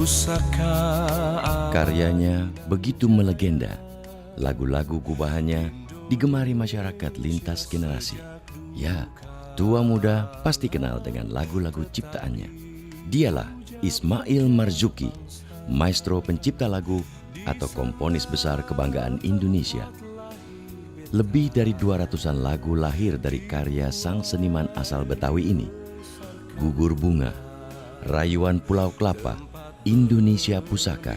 pusaka. Karyanya begitu melegenda. Lagu-lagu gubahannya digemari masyarakat lintas generasi. Ya, tua muda pasti kenal dengan lagu-lagu ciptaannya. Dialah Ismail Marzuki, maestro pencipta lagu atau komponis besar kebanggaan Indonesia. Lebih dari 200-an lagu lahir dari karya sang seniman asal Betawi ini. Gugur Bunga, Rayuan Pulau Kelapa, Indonesia Pusaka,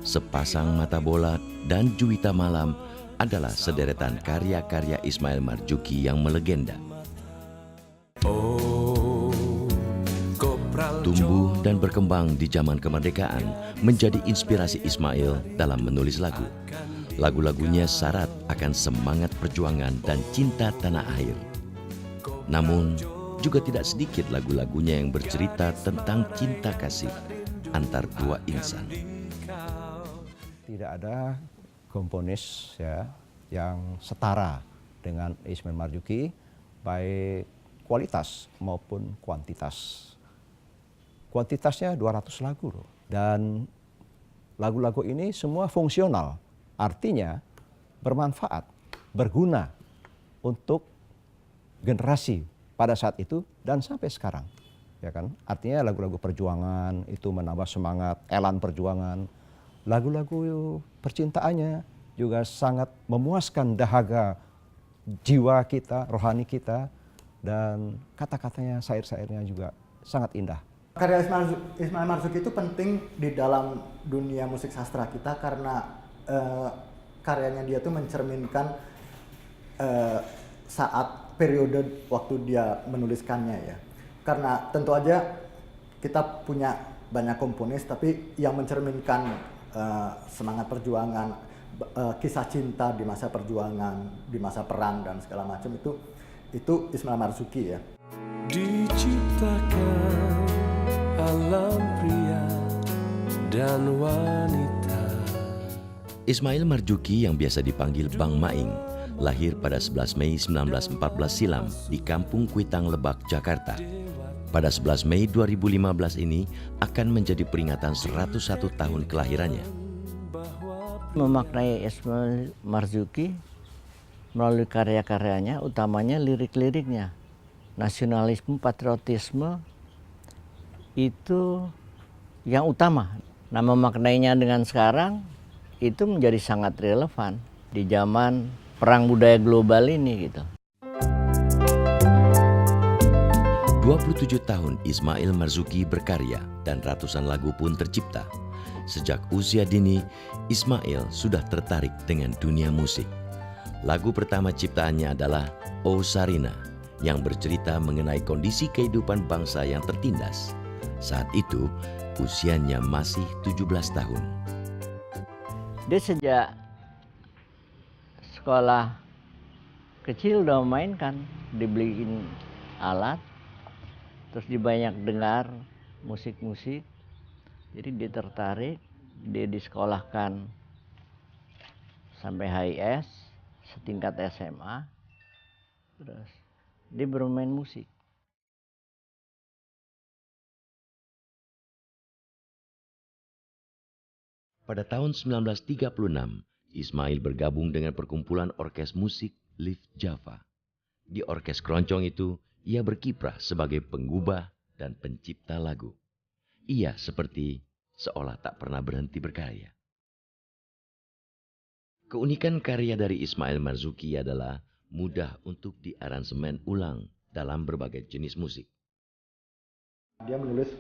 Sepasang Mata Bola, dan Juwita Malam adalah sederetan karya-karya Ismail Marzuki yang melegenda. Tumbuh dan berkembang di zaman kemerdekaan menjadi inspirasi Ismail dalam menulis lagu. Lagu-lagunya syarat akan semangat perjuangan dan cinta tanah air. Namun, juga tidak sedikit lagu-lagunya yang bercerita tentang cinta kasih antar dua insan. Tidak ada komponis ya yang setara dengan Ismail Marzuki, baik kualitas maupun kuantitas. Kuantitasnya 200 lagu loh. Dan lagu-lagu ini semua fungsional, artinya bermanfaat, berguna untuk generasi pada saat itu dan sampai sekarang. Ya kan? Artinya lagu-lagu perjuangan itu menambah semangat, elan perjuangan. Lagu-lagu percintaannya juga sangat memuaskan dahaga jiwa kita, rohani kita, dan kata-katanya, syair-syairnya juga sangat indah. Karya Ismail Marzuki itu penting di dalam dunia musik sastra kita karena karyanya dia tuh mencerminkan saat periode waktu dia menuliskannya ya. Karena tentu aja kita punya banyak komponis tapi yang mencerminkan semangat perjuangan, kisah cinta di masa perjuangan, di masa perang dan segala macam itu Ismail Marzuki ya. Diciptakan alam pria dan wanita. Ismail Marzuki yang biasa dipanggil Bang Maing lahir pada 11 Mei 1914 silam di Kampung Kuitang, Lebak, Jakarta. Pada 11 Mei 2015 ini akan menjadi peringatan 101 tahun kelahirannya. Memaknai Ismail Marzuki melalui karya-karyanya, utamanya lirik-liriknya. Nasionalisme, patriotisme itu yang utama. Nah, memaknainya dengan sekarang itu menjadi sangat relevan di zaman perang budaya global ini gitu. 27 tahun Ismail Marzuki berkarya dan ratusan lagu pun tercipta. Sejak usia dini, Ismail sudah tertarik dengan dunia musik. Lagu pertama ciptaannya adalah O Sarina yang bercerita mengenai kondisi kehidupan bangsa yang tertindas. Saat itu, usianya masih 17 tahun. Dia sejak sekolah kecil udah mainkan, dibeliin alat, terus dia banyak dengar musik-musik, jadi dia tertarik, dia disekolahkan sampai HIS, setingkat SMA, terus dia bermain musik. Pada tahun 1936, Ismail bergabung dengan perkumpulan orkes musik Lift Java. Di orkes keroncong itu, ia berkiprah sebagai penggubah dan pencipta lagu. Ia seperti seolah tak pernah berhenti berkarya. Keunikan karya dari Ismail Marzuki adalah mudah untuk diaransemen ulang dalam berbagai jenis musik. Dia menulis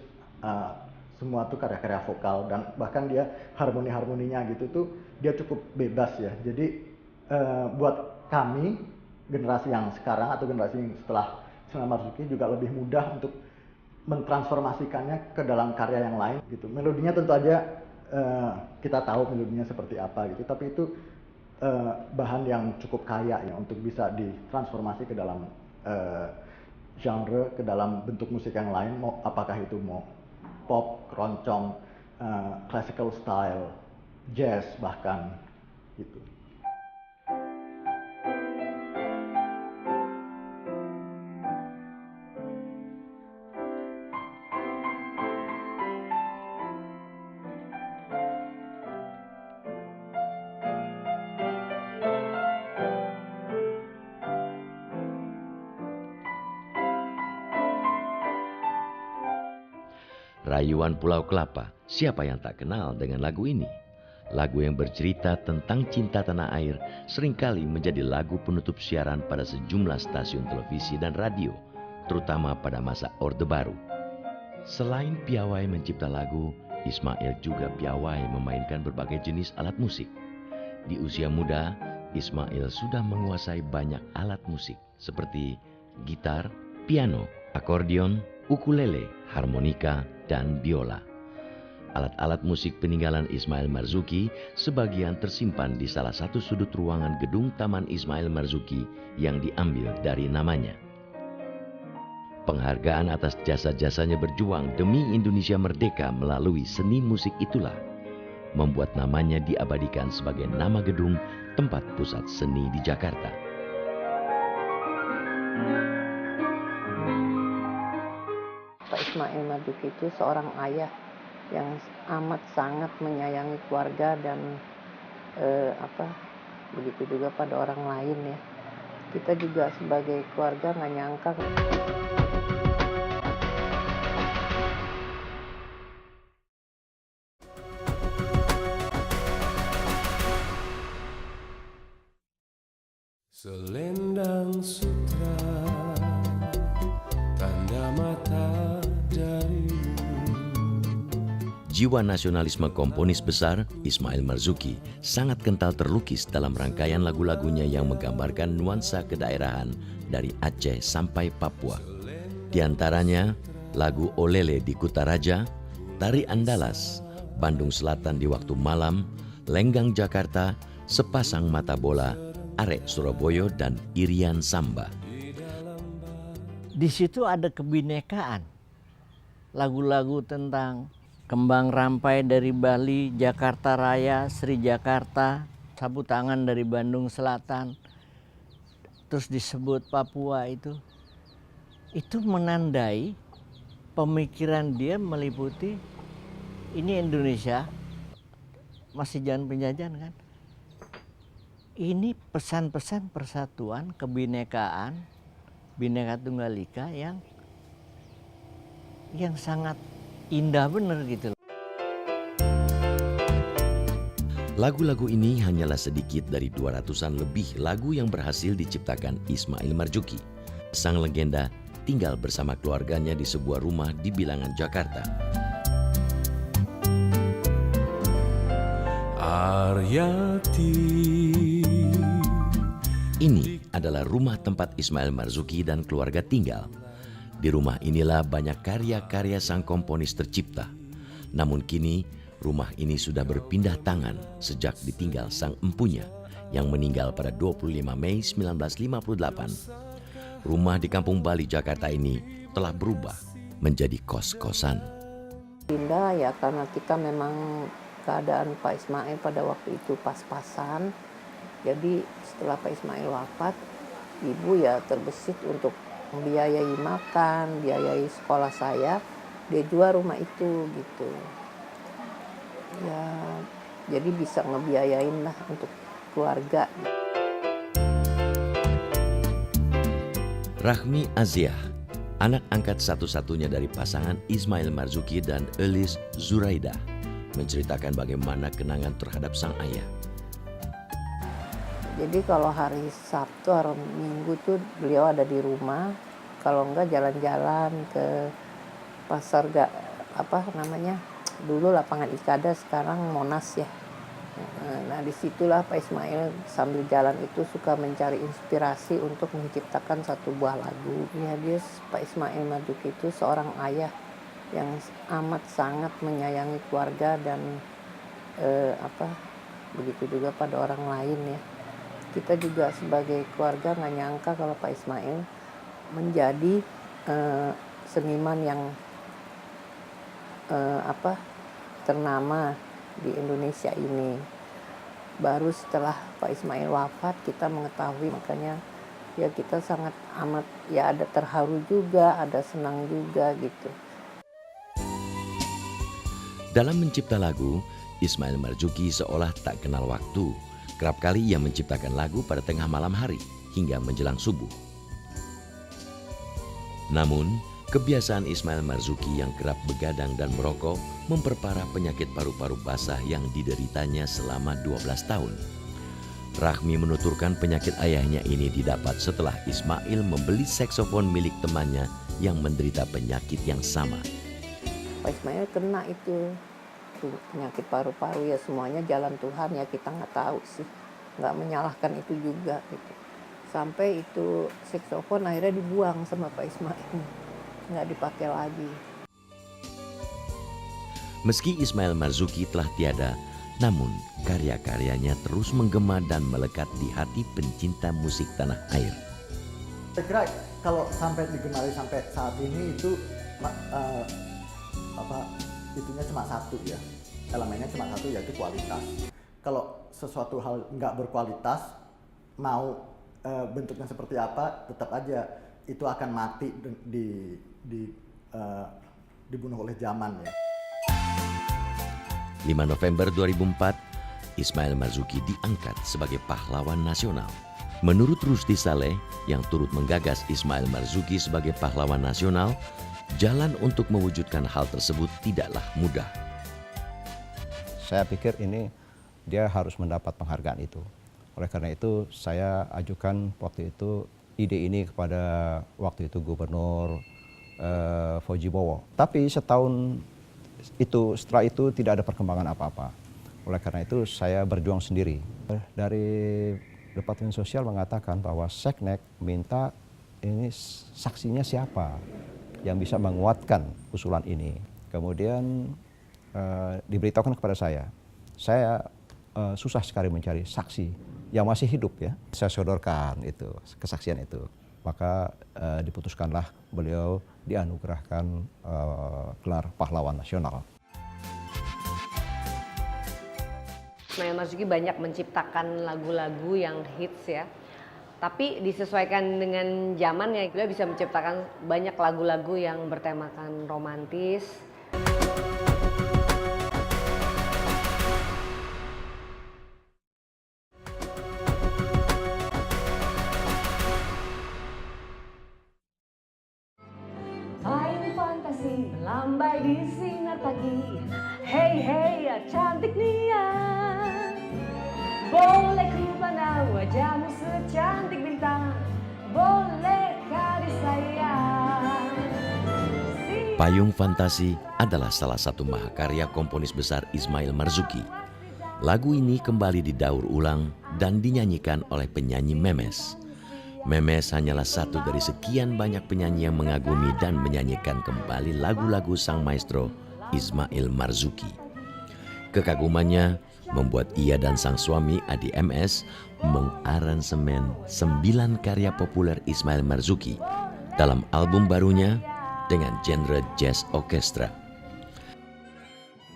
semua tuh karya-karya vokal dan bahkan dia harmoni-harmoninya gitu tuh dia cukup bebas ya. Jadi buat kami generasi yang sekarang atau generasi yang setelah Ismail Marzuki juga lebih mudah untuk mentransformasikannya ke dalam karya yang lain gitu. Melodinya tentu aja kita tahu melodinya seperti apa gitu, tapi itu bahan yang cukup kaya ya untuk bisa ditransformasi ke dalam genre, ke dalam bentuk musik yang lain, apakah itu mau pop, keroncong, classical style, jazz bahkan gitu. Rayuan Pulau Kelapa, siapa yang tak kenal dengan lagu ini? Lagu yang bercerita tentang cinta tanah air seringkali menjadi lagu penutup siaran pada sejumlah stasiun televisi dan radio, terutama pada masa Orde Baru. Selain piawai mencipta lagu, Ismail juga piawai memainkan berbagai jenis alat musik. Di usia muda, Ismail sudah menguasai banyak alat musik seperti gitar, piano, akordeon, ukulele, harmonika, dan biola. Alat-alat musik peninggalan Ismail Marzuki sebagian tersimpan di salah satu sudut ruangan gedung Taman Ismail Marzuki yang diambil dari namanya. Penghargaan atas jasa-jasanya berjuang demi Indonesia merdeka melalui seni musik itulah membuat namanya diabadikan sebagai nama gedung tempat pusat seni di Jakarta. Pak Ismail Marzuki itu seorang ayah yang amat sangat menyayangi keluarga dan begitu juga pada orang lain ya. Kita juga sebagai keluarga nggak nyangka. Selendang sutra, tanda mata darimu. Jiwa nasionalisme komponis besar Ismail Marzuki sangat kental terlukis dalam rangkaian lagu-lagunya yang menggambarkan nuansa kedaerahan dari Aceh sampai Papua. Di antaranya lagu Olele di Kutaraja, Tari Andalas, Bandung Selatan di Waktu Malam, Lenggang Jakarta, Sepasang Mata Bola, Arek Surabaya, dan Irian Samba. Di situ ada kebinekaan. Lagu-lagu tentang Kembang Rampai dari Bali, Jakarta Raya, Sri Jakarta, Sapu Tangan dari Bandung Selatan, terus disebut Papua itu menandai pemikiran dia meliputi ini Indonesia masih zaman penjajahan kan. Ini pesan-pesan persatuan, kebinekaan, Bhinneka Tunggal Ika yang sangat indah bener gitu. Lagu-lagu ini hanyalah sedikit dari 200-an lebih lagu yang berhasil diciptakan Ismail Marzuki. Sang legenda tinggal bersama keluarganya di sebuah rumah di Bilangan, Jakarta. Aryati. Ini adalah rumah tempat Ismail Marzuki dan keluarga tinggal. Di rumah inilah banyak karya-karya sang komponis tercipta. Namun kini rumah ini sudah berpindah tangan sejak ditinggal sang empunya yang meninggal pada 25 Mei 1958. Rumah di Kampung Bali, Jakarta ini telah berubah menjadi kos-kosan. Pindah ya karena kita memang keadaan Pak Ismail pada waktu itu pas-pasan. Jadi setelah Pak Ismail wafat, ibu ya terbesit untuk membiayai makan, biayai sekolah saya. Dia jual rumah itu gitu. Ya, jadi bisa ngebiayain lah untuk keluarga. Rahmi Aziah, anak angkat satu-satunya dari pasangan Ismail Marzuki dan Elis Zuraidah, menceritakan bagaimana kenangan terhadap sang ayah. Jadi kalau hari Sabtu, hari Minggu tuh beliau ada di rumah. Kalau enggak jalan-jalan ke pasar dulu lapangan Ikada, sekarang Monas ya. Nah disitulah Pak Ismail sambil jalan itu suka mencari inspirasi untuk menciptakan satu buah lagu. Ya dia Pak Ismail Marzuki itu seorang ayah yang amat sangat menyayangi keluarga dan begitu juga pada orang lain ya. Kita juga sebagai keluarga nggak nyangka kalau Pak Ismail menjadi seniman yang ternama di Indonesia ini. Baru setelah Pak Ismail wafat kita mengetahui, makanya ya kita sangat amat ya ada terharu juga, ada senang juga gitu. Dalam mencipta lagu, Ismail Marzuki seolah tak kenal waktu. Kerap kali ia menciptakan lagu pada tengah malam hari hingga menjelang subuh. Namun, Kebiasaan Ismail Marzuki yang kerap begadang dan merokok memperparah penyakit paru-paru basah yang dideritanya selama 12 tahun. Rahmi menuturkan penyakit ayahnya ini didapat setelah Ismail membeli saksofon milik temannya yang menderita penyakit yang sama. Pak Ismail kena itu penyakit paru-paru, ya semuanya jalan Tuhan, ya kita nggak tahu sih, nggak menyalahkan itu juga gitu. Sampai itu saksofon akhirnya dibuang sama Pak Ismail, nggak dipakai lagi. Meski Ismail Marzuki telah tiada, namun karya-karyanya terus menggema dan melekat di hati pencinta musik tanah air. Saya kira kalau sampai digemari sampai saat ini itu itunya cuma satu ya, elemennya cuma satu, yaitu kualitas. Kalau sesuatu hal nggak berkualitas, mau bentuknya seperti apa, tetap aja itu akan mati dibunuh oleh zaman ya. 5 November 2004, Ismail Marzuki diangkat sebagai pahlawan nasional. Menurut Rusdi Saleh yang turut menggagas Ismail Marzuki sebagai pahlawan nasional, jalan untuk mewujudkan hal tersebut tidaklah mudah. Saya pikir ini dia harus mendapat penghargaan itu. Oleh karena itu saya ajukan waktu itu ide ini kepada waktu itu Gubernur Fauji Bowo. Tapi setelah itu tidak ada perkembangan apa-apa. Oleh karena itu saya berjuang sendiri. Dari Departemen Sosial mengatakan bahwa Seknek minta ini saksinya siapa yang bisa menguatkan usulan ini. Kemudian diberitahukan kepada saya susah sekali mencari saksi yang masih hidup ya. Saya sodorkan itu kesaksian itu. Maka diputuskanlah beliau dianugerahkan gelar pahlawan nasional. Ismail Marzuki banyak menciptakan lagu-lagu yang hits ya, tapi disesuaikan dengan zamannya. Beliau bisa menciptakan banyak lagu-lagu yang bertemakan romantis. Payung fantasi melambai di sinar pagi. Hey hey ya cantik Nia, boleh ku pandang wajahmu secantik bintang, bolehkah disayang. Payung Fantasi adalah salah satu mahakarya komponis besar Ismail Marzuki. Lagu ini kembali didaur ulang dan dinyanyikan oleh penyanyi Memes. Memes hanyalah satu dari sekian banyak penyanyi yang mengagumi dan menyanyikan kembali lagu-lagu sang maestro Ismail Marzuki. Kekagumannya membuat ia dan sang suami Adi MS mengaransemen 9 karya populer Ismail Marzuki dalam album barunya dengan genre jazz orkestra.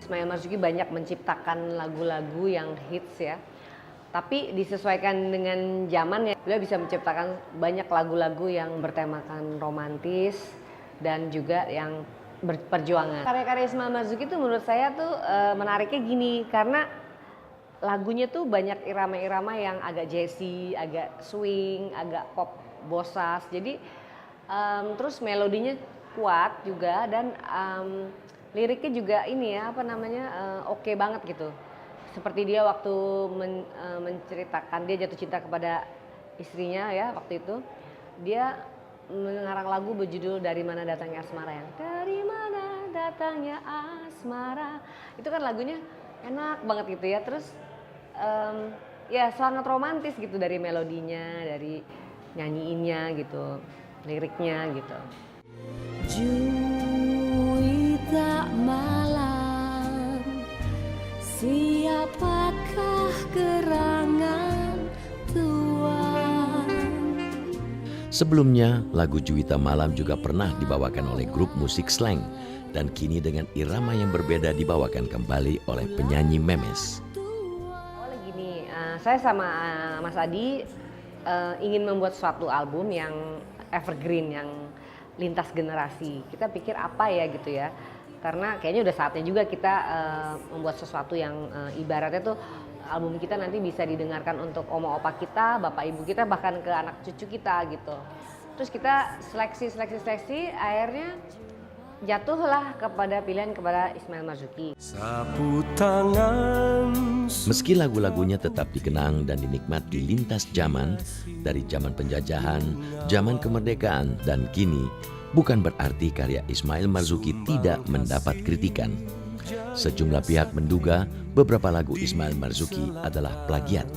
Ismail Marzuki banyak menciptakan lagu-lagu yang hits ya, tapi disesuaikan dengan zamannya. Beliau bisa menciptakan banyak lagu-lagu yang bertemakan romantis dan juga yang berperjuangan. Karya-karya Ismail Marzuki itu menurut saya tuh menariknya gini, karena lagunya tuh banyak irama-irama yang agak jazzy, agak swing, agak pop bossas. Jadi terus melodinya kuat juga dan liriknya juga ini ya oke banget gitu. Seperti dia waktu menceritakan dia jatuh cinta kepada istrinya ya waktu itu, dia mengarang lagu berjudul Dari Mana Datangnya Asmara, yang dari mana datangnya asmara. Itu kan lagunya enak banget gitu ya, terus ya sangat romantis gitu dari melodinya, dari nyanyiinnya gitu, liriknya gitu. Juwita malam, siapakah gerangan tuan? Sebelumnya, lagu Juwita Malam juga pernah dibawakan oleh grup musik Slank dan kini dengan irama yang berbeda dibawakan kembali oleh penyanyi Memes. Awalnya gini, saya sama Mas Adi ingin membuat suatu album yang evergreen, yang lintas generasi. Kita pikir apa ya gitu ya, karena kayaknya udah saatnya juga kita membuat sesuatu yang ibaratnya tuh album kita nanti bisa didengarkan untuk oma opa kita, bapak ibu kita, bahkan ke anak cucu kita gitu. Terus kita seleksi, akhirnya jatuhlah kepada pilihan kepada Ismail Marzuki. Sapu tangan Meski lagu-lagunya tetap dikenang dan dinikmati lintas zaman, dari zaman penjajahan, zaman kemerdekaan, dan kini, bukan berarti karya Ismail Marzuki tidak mendapat kritikan. Sejumlah pihak menduga beberapa lagu Ismail Marzuki adalah plagiat.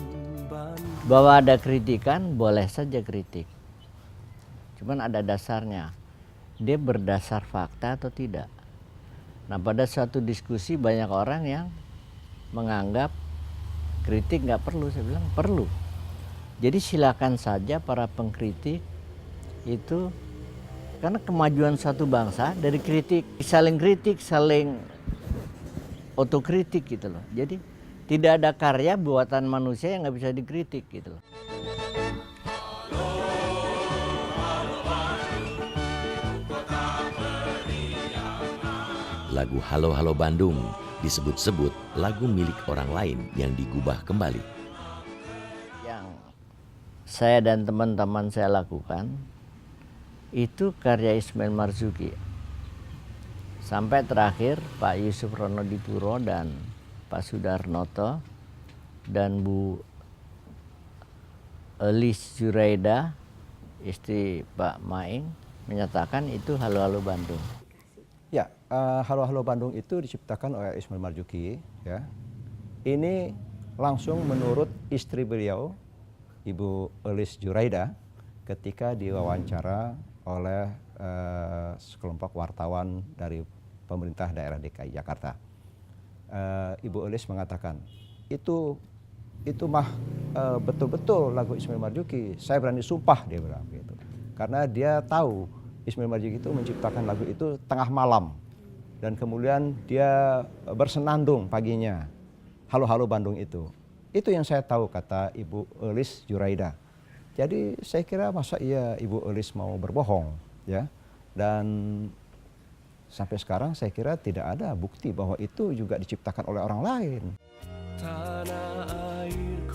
Bahwa ada kritikan, boleh saja kritik. Cuman ada dasarnya. Dia berdasar fakta atau tidak. Nah, pada suatu diskusi banyak orang yang menganggap kritik nggak perlu. Saya bilang perlu. Jadi silakan saja para pengkritik itu, karena kemajuan satu bangsa dari kritik, saling otokritik gitu loh. Jadi tidak ada karya buatan manusia yang nggak bisa dikritik gitu loh. Lagu Halo Halo Bandung disebut-sebut lagu milik orang lain yang digubah kembali. Yang saya dan teman-teman saya lakukan itu karya Ismail Marzuki. Sampai terakhir Pak Yusuf Ronodipuro dan Pak Sudarnoto dan Bu Elis Juraida, istri Pak Maing, menyatakan itu Halo Halo Bandung. Ya, Halo Halo Bandung itu diciptakan oleh Ismail Marzuki. Ya, ini langsung menurut istri beliau, Ibu Elis Juraida, ketika diwawancara oleh sekelompok wartawan dari pemerintah daerah DKI Jakarta. Ibu Elis mengatakan itu mah betul-betul lagu Ismail Marzuki. Saya berani sumpah, dia bilang gitu. Karena dia tahu Ismail Marzuki itu menciptakan lagu itu tengah malam dan kemudian dia bersenandung paginya. Halo Halo Bandung itu yang saya tahu, kata Ibu Elis Juraida. Jadi saya kira masa iya Ibu Elis mau berbohong, ya. Dan sampai sekarang saya kira tidak ada bukti bahwa itu juga diciptakan oleh orang lain.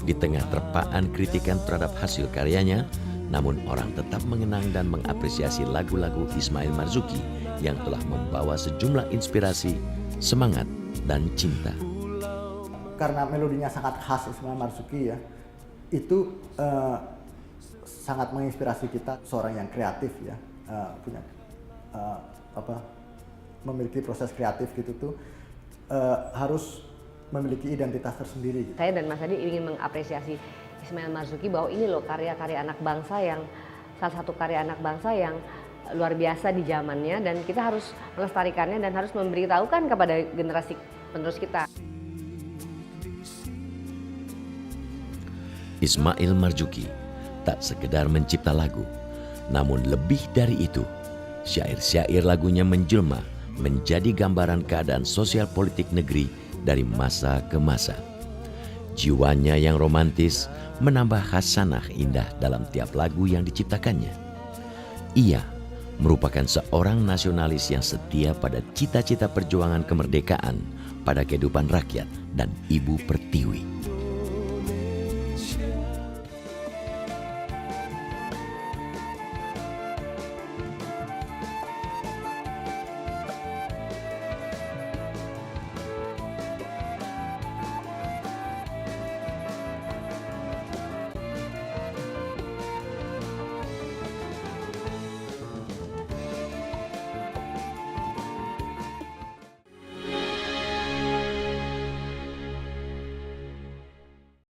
Di tengah terpaan kritikan terhadap hasil karyanya, namun orang tetap mengenang dan mengapresiasi lagu-lagu Ismail Marzuki yang telah membawa sejumlah inspirasi, semangat, dan cinta. Karena melodinya sangat khas Ismail Marzuki ya, itu sangat menginspirasi kita. Seorang yang kreatif ya, punya memiliki proses kreatif gitu tuh harus memiliki identitas tersendiri. Saya dan Mas Adi ingin mengapresiasi Ismail Marzuki bahwa ini loh karya-karya anak bangsa yang salah satu karya anak bangsa yang luar biasa di zamannya, dan kita harus melestarikannya dan harus memberitahukan kepada generasi penerus kita. Ismail Marzuki tak sekedar mencipta lagu, namun lebih dari itu, syair-syair lagunya menjelma menjadi gambaran keadaan sosial politik negeri dari masa ke masa. Jiwanya yang romantis menambah khasanah indah dalam tiap lagu yang diciptakannya. Ia merupakan seorang nasionalis yang setia pada cita-cita perjuangan kemerdekaan, pada kehidupan rakyat dan Ibu Pertiwi.